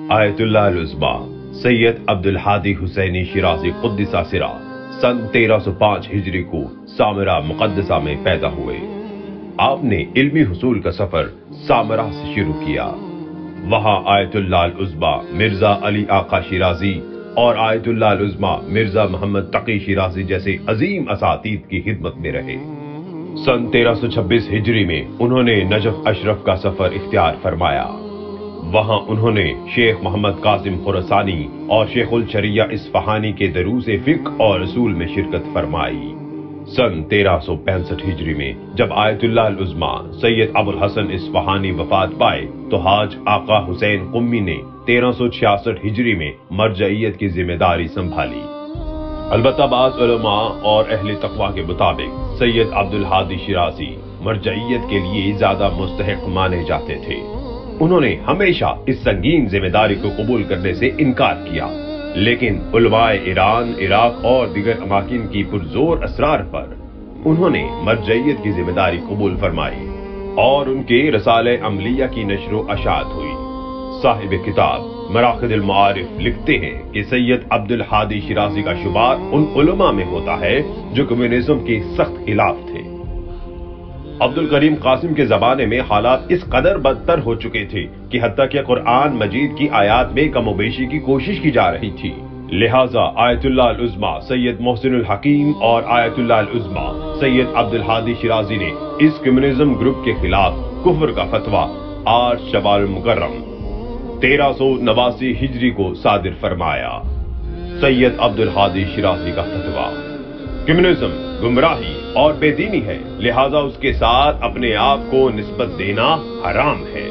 آیت اللہ العظما سید عبدالحادی حسینی شیرازی قدسہ سرہ سن 1305 ہجری کو سامرہ مقدسہ میں پیدا ہوئے۔ آپ نے علمی حصول کا سفر سامرہ سے شروع کیا۔ وہاں آیت اللہ العظما مرزا علی آقا شیرازی اور آیت اللہ العظما مرزا محمد تقی شیرازی جیسے عظیم اساتید کی خدمت میں رہے۔ سن 1326 ہجری میں انہوں نے نجف اشرف کا سفر اختیار فرمایا۔ وہاں انہوں نے شیخ محمد قاسم خراسانی اور شیخ الشریعہ اصفہانی کے دروس فقہ اور اصول میں شرکت فرمائی۔ سن 1365 ہجری میں جب آیت اللہ العظما سید ابو الحسن اصفہانی وفات پائے تو حاج آقا حسین قمی نے 1366 ہجری میں مرجعیت کی ذمہ داری سنبھالی۔ البتہ بعض علماء اور اہل تقوی کے مطابق سید عبدالحادی شیرازی مرجعیت کے لیے زیادہ مستحق مانے جاتے تھے۔ انہوں نے ہمیشہ اس سنگین ذمہ داری کو قبول کرنے سے انکار کیا، لیکن علماء ایران، عراق اور دیگر اماکن کی پرزور اصرار پر انہوں نے مرجعیت کی ذمہ داری قبول فرمائی اور ان کے رسالہ عملیہ کی نشر و اشاعت ہوئی۔ صاحب کتاب مراقد المعارف لکھتے ہیں کہ سید عبدالحادی شیرازی کا شمار ان علماء میں ہوتا ہے جو کمیونزم کے سخت خلاف تھے۔ عبدالکریم قاسم کے زمانے میں حالات اس قدر بدتر ہو چکے تھے کہ حتیٰ کہ قرآن مجید کی آیات میں کم و بیشی کی کوشش کی جا رہی تھی۔ لہٰذا آیت اللہ العظما سید محسن الحکیم اور آیت اللہ العظما سید عبدالحادی شیرازی نے اس کمیونزم گروپ کے خلاف کفر کا فتویٰ 8 شوال المکرم 1389 ہجری کو صادر فرمایا۔ سید عبدالحادی شیرازی کا فتویٰ: کمیونزم گمراہی اور بے دینی ہے، لہذا اس کے ساتھ اپنے آپ کو نسبت دینا حرام ہے۔